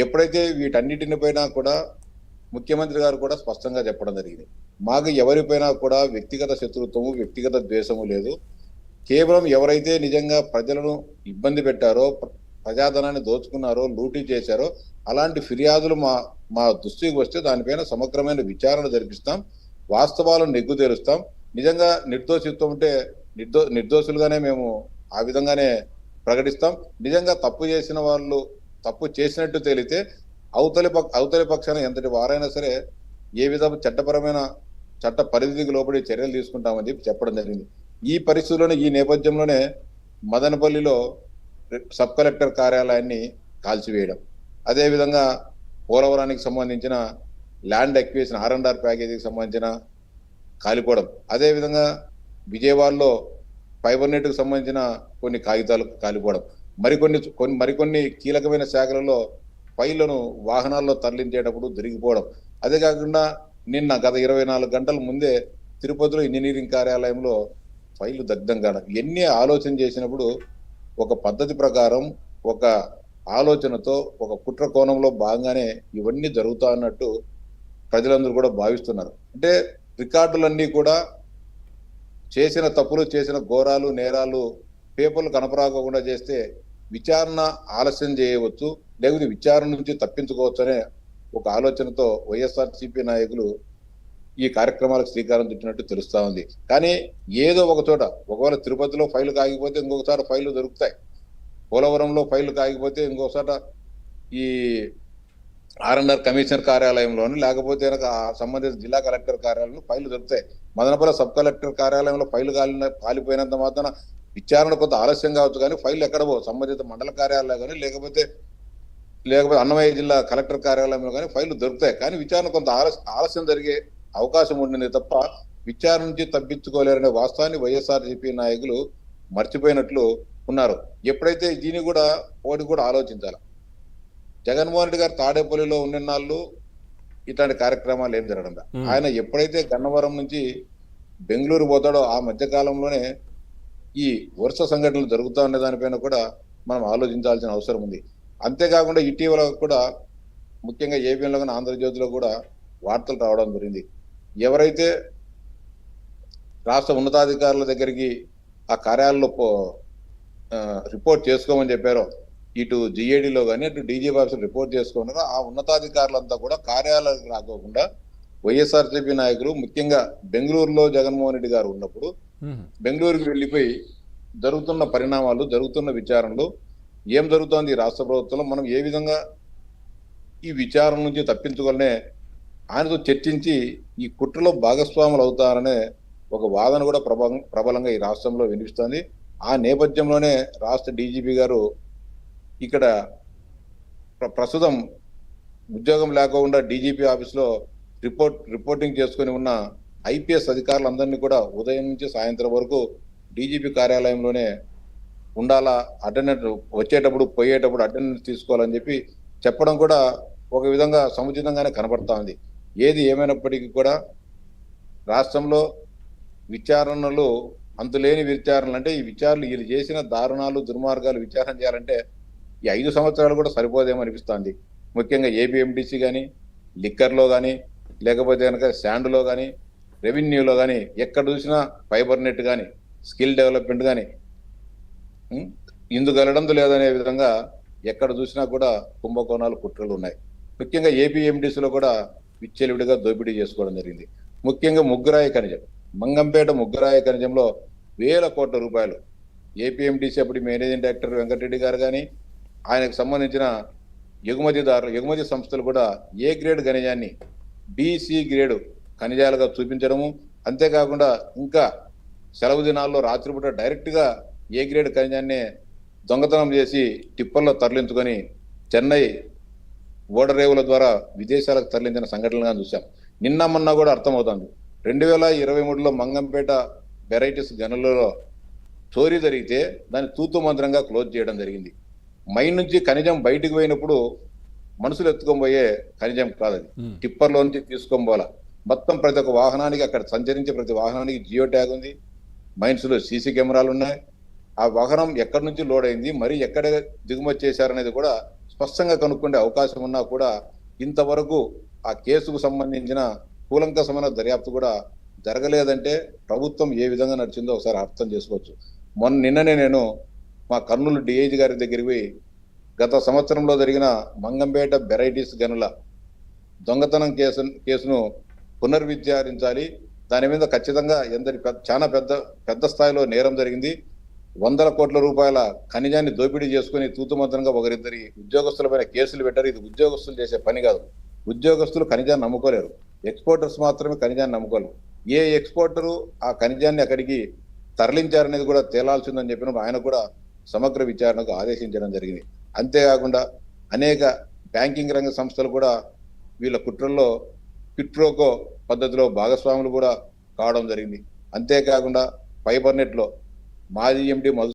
ఎప్పుడైతే వీటన్నిటిని పైన కూడా ముఖ్యమంత్రి గారు కూడా స్పష్టంగా చెప్పడం జరిగింది. మాకు ఎవరిపైనా కూడా వ్యక్తిగత శత్రుత్వము, వ్యక్తిగత ద్వేషము లేదు. కేవలం ఎవరైతే నిజంగా ప్రజలను ఇబ్బంది పెట్టారో, ప్రజాధనాన్ని దోచుకున్నారో, లూటీ చేశారో అలాంటి ఫిర్యాదులు మా మా దృష్టికి వస్తే దానిపైన సమగ్రమైన విచారణ జరిపిస్తాం. వాస్తవాలను నెగ్గు తేలుస్తాం. నిజంగా నిర్దోషిత్వం ఉంటే నిర్దోషులుగానే మేము ఆ విధంగానే ప్రకటిస్తాం. నిజంగా తప్పు చేసిన వాళ్ళు తప్పు చేసినట్టు తేలితే అవతలి పక్షాన ఎంతటి వారైనా సరే ఏ విధంగా చట్టపరమైన చట్ట పరిధికి లోబడి చర్యలు తీసుకుంటామని చెప్పి చెప్పడం జరిగింది. ఈ పరిస్థితుల్లోనే ఈ నేపథ్యంలోనే మదనపల్లిలో సబ్ కలెక్టర్ కార్యాలయాన్ని కాల్చివేయడం, అదేవిధంగా పోలవరానికి సంబంధించిన ల్యాండ్ ఎక్విజిషన్ R&R ప్యాకేజీకి సంబంధించిన కాలిపోవడం, అదేవిధంగా విజయవాడలో ఫైబర్ నెట్కు సంబంధించిన కొన్ని కాగితాలు కాలిపోవడం, మరికొన్ని కీలకమైన శాఖలలో ఫైళ్లను వాహనాల్లో తరలించేటప్పుడు దొరికిపోవడం. అదే కాకుండా నిన్న గత 24 గంటల ముందే తిరుపతిలో ఇంజనీరింగ్ కార్యాలయంలో ఫైళ్లు దగ్ధం కావడం. ఎన్ని ఆలోచన చేసినప్పుడు ఒక పద్ధతి ప్రకారం, ఒక ఆలోచనతో, ఒక కుట్ర కోణంలో భాగంగానే ఇవన్నీ జరుగుతా అన్నట్టు ప్రజలందరూ కూడా భావిస్తున్నారు. అంటే రికార్డులన్నీ కూడా చేసిన తప్పులు, చేసిన ఘోరాలు, నేరాలు పేపర్లు కనపరాకోకుండా చేస్తే విచారణ ఆలస్యం చేయవచ్చు, లేకపోతే విచారణ నుంచి తప్పించుకోవచ్చు అనే ఒక ఆలోచనతో వైఎస్ఆర్సీపీ నాయకులు ఈ కార్యక్రమాలకు శ్రీకారం చుట్టినట్టు తెలుస్తా ఉంది. కానీ ఏదో ఒక చోట, ఒకవేళ తిరుపతిలో ఫైలు కాగిపోతే ఇంకొకసారి ఫైళ్లు దొరుకుతాయి, పోలవరంలో ఫైళ్లు కాగిపోతే ఇంకొకసారి ఈ R&R కమిషనర్ కార్యాలయంలోని, లేకపోతే సంబంధిత జిల్లా కలెక్టర్ కార్యాలయంలో ఫైళ్లు దొరుకుతాయి. మదనపల్లి సబ్ కలెక్టర్ కార్యాలయంలో ఫైళ్లు కాలిపోయినంత మాత్రాన విచారణ కొంత ఆలస్యం కావచ్చు, కానీ ఫైళ్లు ఎక్కడ సంబంధిత మండల కార్యాలయం కానీ లేకపోతే అన్నమయ్య జిల్లా కలెక్టర్ కార్యాలయంలో కానీ ఫైళ్లు దొరుకుతాయి. కానీ విచారణ కొంత ఆలస్యం జరిగే అవకాశం ఉండింది తప్ప విచారణ నుంచి తప్పించుకోలేరనే వాస్తవాన్ని వైఎస్ఆర్సీపీ నాయకులు మర్చిపోయినట్లు ఉన్నారు. ఎప్పుడైతే దీన్ని కూడా ఒకటి కూడా ఆలోచించాలి. జగన్మోహన్ రెడ్డి గారు తాడేపల్లిలో ఉన్ననాళ్ళు ఇట్లాంటి కార్యక్రమాలు ఏం జరగడం. ఆయన ఎప్పుడైతే గన్నవరం నుంచి బెంగళూరు పోతాడో ఆ మధ్య కాలంలోనే ఈ వరుస సంఘటనలు జరుగుతూ ఉండే దానిపైన కూడా మనం ఆలోచించాల్సిన అవసరం ఉంది. అంతేకాకుండా ఇటీవల కూడా ముఖ్యంగా ఏపీలో కానీ ఆంధ్రజ్యోతిలో కూడా వార్తలు రావడం జరిగింది. ఎవరైతే రాష్ట్ర ఉన్నతాధికారుల దగ్గరికి ఆ కార్యాలయంలో రిపోర్ట్ చేసుకోమని చెప్పారో, ఇటు జిఏడిలో కానీ అటు డీజీపీ ఆఫీసర్ రిపోర్ట్ చేసుకున్నారో ఆ ఉన్నతాధికారులంతా కూడా కార్యాలయాలకు రాకోకుండా వైఎస్ఆర్సీపీ నాయకులు ముఖ్యంగా బెంగళూరులో జగన్మోహన్ రెడ్డి గారు ఉన్నప్పుడు బెంగళూరుకి వెళ్ళిపోయి జరుగుతున్న పరిణామాలు, జరుగుతున్న విచారణలు, ఏం జరుగుతోంది ఈ రాష్ట్ర ప్రభుత్వంలో, మనం ఏ విధంగా ఈ విచారణ నుంచి తప్పించుకోవాలనే ఆయనతో చర్చించి ఈ కుట్రలో భాగస్వాములు అవుతారనే ఒక వాదన కూడా ప్రబలంగా ఈ రాష్ట్రంలో వినిపిస్తోంది. ఆ నేపథ్యంలోనే రాష్ట్ర డీజీపీ గారు ఇక్కడ ప్రస్తుతం ఉద్యోగం లేకుండా డీజీపీ ఆఫీస్లో రిపోర్టింగ్ చేసుకుని ఉన్న ఐపీఎస్ అధికారులందరినీ కూడా ఉదయం నుంచి సాయంత్రం వరకు డీజీపీ కార్యాలయంలోనే ఉండాలా, అటెండెన్స్ వచ్చేటప్పుడు పోయేటప్పుడు అటెండెన్స్ తీసుకోవాలని చెప్పి చెప్పడం కూడా ఒక విధంగా సముచితంగానే కనబడతా ఉంది. ఏది ఏమైనప్పటికీ కూడా రాష్ట్రంలో విచారణలు అంతులేని విచారణలు, అంటే ఈ విచారణలు వీళ్ళు చేసిన దారుణాలు, దుర్మార్గాలు విచారణ చేయాలంటే ఈ 5 సంవత్సరాలు కూడా సరిపోదేమో అనిపిస్తుంది. ముఖ్యంగా ఏపీఎండిసి కానీ, లిక్కర్లో కానీ, లేకపోతే కనుక శాండ్లో కానీ, రెవెన్యూలో కానీ, ఎక్కడ చూసినా ఫైబర్ నెట్ కానీ, స్కిల్ డెవలప్మెంట్ కానీ ఇందుగలడందు లేదనే విధంగా ఎక్కడ చూసినా కూడా కుంభకోణాలు, కుట్రలు ఉన్నాయి. ముఖ్యంగా ఏపీఎండిసిలో కూడా విచ్చలవిడిగా దోపిడీ చేసుకోవడం జరిగింది. ముఖ్యంగా ముగ్గురాయి ఖనిజం, మంగంపేట ముగ్గురాయి ఖనిజంలో వేల కోట్ల రూపాయలు ఏపీఎండిసి అప్పుడు మేనేజింగ్ డైరెక్టర్ వెంకటరెడ్డి గారు కానీ, ఆయనకు సంబంధించిన ఎగుమతి సంస్థలు కూడా ఏ గ్రేడ్ ఖనిజాన్ని BC గ్రేడ్ ఖనిజాలుగా చూపించడము, అంతేకాకుండా ఇంకా సెలవు దినాల్లో రాత్రిపూట డైరెక్ట్గా ఏ గ్రేడ్ ఖనిజాన్ని దొంగతనం చేసి టిప్పర్లో తరలించుకొని చెన్నై ఓడరేవుల ద్వారా విదేశాలకు తరలించిన సంఘటనలుగా చూసాం. నిన్న మొన్న కూడా అర్థమవుతుంది. 2023లో మంగంపేట వెరైటీస్ గనులలో చోరీ జరిగితే దాన్ని తూతు మంత్రంగా క్లోజ్ చేయడం జరిగింది. మైన్ నుంచి ఖనిజం బయటకు పోయినప్పుడు మనుషులు ఎత్తుకొని పోయే ఖనిజం కాదు, అది టిప్పర్లో నుంచి తీసుకొని పోవాల. మొత్తం ప్రతి ఒక్క వాహనానికి, అక్కడ సంచరించే ప్రతి వాహనానికి జియో ట్యాగ్ ఉంది, మైన్స్ లో సీసీ కెమెరాలు ఉన్నాయి. ఆ వాహనం ఎక్కడి నుంచి లోడ్ అయింది, మరి ఎక్కడ దిగుమతి చేశారనేది కూడా స్పష్టంగా కనుక్కుండే అవకాశం ఉన్నా కూడా ఇంతవరకు ఆ కేసుకు సంబంధించిన కూలంకషమైన దర్యాప్తు కూడా జరగలేదంటే ప్రభుత్వం ఏ విధంగా నడిచిందో ఒకసారి అర్థం చేసుకోవచ్చు. నిన్ననే నేను మా కర్నూలు డిఐజీ గారి దగ్గరికి పోయి గత సంవత్సరంలో జరిగిన మంగంపేట వెరైటీస్ గనుల దొంగతనం కేసును పునర్విచారించాలి. దాని మీద ఖచ్చితంగా చాలా పెద్ద పెద్ద స్థాయిలో నేరం జరిగింది. వందల కోట్ల రూపాయల ఖనిజాన్ని దోపిడీ చేసుకుని తూతుమంత్రంగా ఒకరిద్దరి ఉద్యోగస్తులపైన కేసులు పెట్టారు. ఇది ఉద్యోగస్తులు చేసే పని కాదు. ఉద్యోగస్తులు ఖనిజాన్ని నమ్ముకోలేరు. ఎక్స్పోర్టర్స్ మాత్రమే ఖనిజాన్ని నమ్ముకోలేరు. ఏ ఎక్స్పోర్టరు ఆ ఖనిజాన్ని అక్కడికి తరలించారనేది కూడా తేలాల్సిందని చెప్పినప్పుడు ఆయన కూడా సమగ్ర విచారణకు ఆదేశించడం జరిగింది. అంతేకాకుండా అనేక బ్యాంకింగ్ రంగ సంస్థలు కూడా వీళ్ళ కుట్రల్లో క్విట్రోకో పద్ధతిలో భాగస్వాములు కూడా కావడం జరిగింది. అంతేకాకుండా ఫైబర్ నెట్ లో మాజీ ఎండి